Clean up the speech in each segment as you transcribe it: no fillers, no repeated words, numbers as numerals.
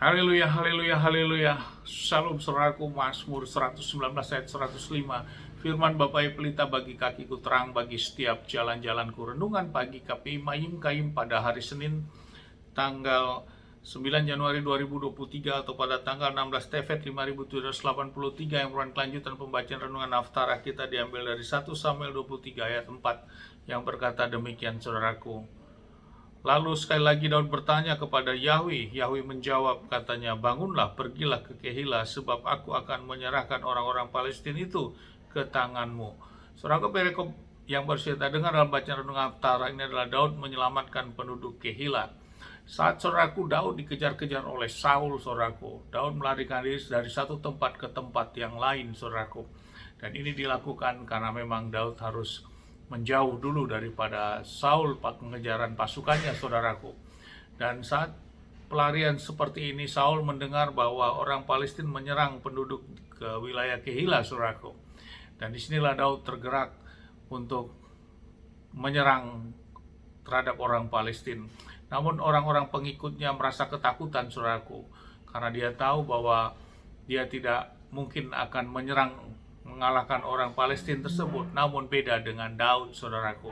Haleluya, haleluya, haleluya. Shalom saudaraku, Mazmur 119 ayat 105. Firman Bapai pelita bagi kakiku, terang bagi setiap jalan-jalanku. Renungan pagi KPI Mayim Kaim pada hari Senin tanggal 9 Januari 2023 atau pada tanggal 16 Tevet 5783 yang merupakan kelanjutan pembacaan renungan Haftarah kita diambil dari 1 Samuel 23 ayat 4 yang berkata demikian saudaraku. Lalu sekali lagi Daud bertanya kepada Yahweh. Yahweh menjawab, katanya, bangunlah, pergilah ke Kehila, sebab aku akan menyerahkan orang-orang Palestina itu ke tanganmu. Saudara, perikop yang baru kita dengar dalam bacaan renungan Haftarah ini adalah Daud menyelamatkan penduduk Kehila. Saat saudaraku Daud dikejar-kejar oleh Saul, saudaraku, Daud melarikan diri dari satu tempat ke tempat yang lain, saudaraku. Dan ini dilakukan karena memang Daud harus menjauh dulu daripada Saul pengejaran pasukannya, saudaraku. Dan saat pelarian seperti ini, Saul mendengar bahwa orang Palestina menyerang penduduk ke wilayah Kehila, saudaraku. Dan disinilah Daud tergerak untuk menyerang terhadap orang Palestina. Namun orang-orang pengikutnya merasa ketakutan, saudaraku, karena dia tahu bahwa dia tidak mungkin akan mengalahkan orang Palestina tersebut. Namun beda dengan Daud, saudaraku.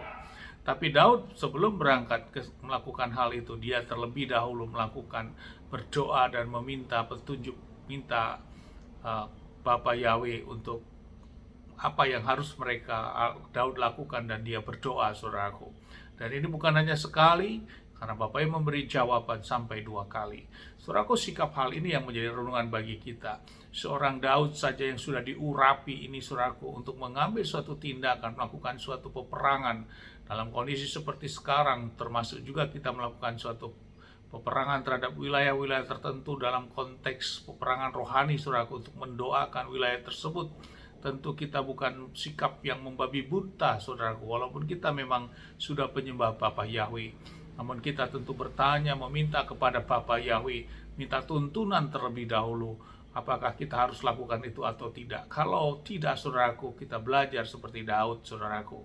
Tapi Daud sebelum berangkat melakukan hal itu, dia terlebih dahulu melakukan berdoa dan meminta petunjuk, minta Bapa Yahweh untuk apa yang harus Daud lakukan, dan dia berdoa, saudaraku. Dan ini bukan hanya sekali, karena Bapak yang memberi jawaban sampai 2 kali. Saudaraku, sikap hal ini yang menjadi renungan bagi kita. Seorang Daud saja yang sudah diurapi ini, saudaraku, untuk mengambil suatu tindakan, melakukan suatu peperangan dalam kondisi seperti sekarang, termasuk juga kita melakukan suatu peperangan terhadap wilayah-wilayah tertentu dalam konteks peperangan rohani, saudaraku, untuk mendoakan wilayah tersebut. Tentu kita bukan sikap yang membabi buta, saudaraku, walaupun kita memang sudah penyembah Bapa Yahweh. Namun kita tentu bertanya, meminta kepada Bapa Yahweh, minta tuntunan terlebih dahulu, apakah kita harus lakukan itu atau tidak. Kalau tidak, saudaraku, kita belajar seperti Daud, saudaraku.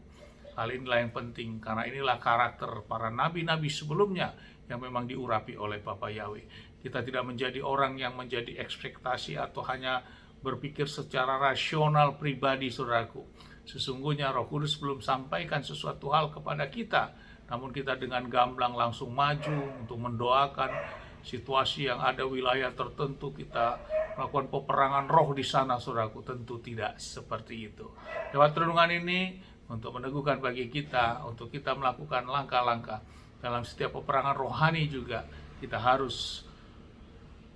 Hal inilah yang penting, karena inilah karakter para nabi-nabi sebelumnya yang memang diurapi oleh Bapa Yahweh. Kita tidak menjadi orang yang menjadi ekspektasi atau hanya berpikir secara rasional pribadi, saudaraku. Sesungguhnya Roh Kudus belum sampaikan sesuatu hal kepada kita, namun kita dengan gamblang langsung maju untuk mendoakan situasi yang ada wilayah tertentu, kita melakukan peperangan roh di sana, saudaraku. Tentu tidak seperti itu. Lewat renungan ini untuk meneguhkan bagi kita, untuk kita melakukan langkah-langkah dalam setiap peperangan rohani juga, kita harus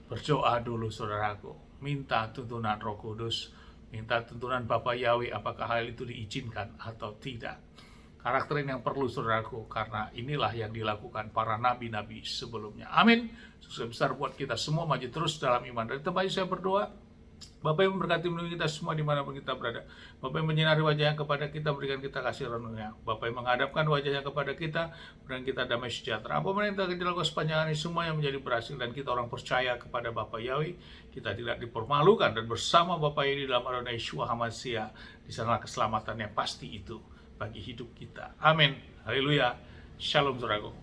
berdoa dulu, saudaraku. Minta tuntunan Roh Kudus, minta tuntunan Bapa Yahweh, apakah hal itu diizinkan atau tidak. Karakter ini yang perlu, saudaraku, karena inilah yang dilakukan para nabi-nabi sebelumnya. Amin. Sukses besar buat kita semua, maju terus dalam iman. Dari tempat ini saya berdoa, Bapak yang memberkati melindungi kita semua dimanapun kita berada. Bapak yang menyinari wajahnya kepada kita, berikan kita kasih renungnya. Bapak yang menghadapkan wajahnya kepada kita, berikan kita damai sejahtera. Apa yang telah kita lakukan sepanjang hari, semua yang menjadi berhasil, dan kita orang percaya kepada Bapa Yahweh, kita tidak dipermalukan, dan bersama Bapa ini dalam Adonai Yeshua HaMashiach, di sana keselamatan yang pasti itu bagi hidup kita. Amin. Haleluya. Shalom, saudaraku.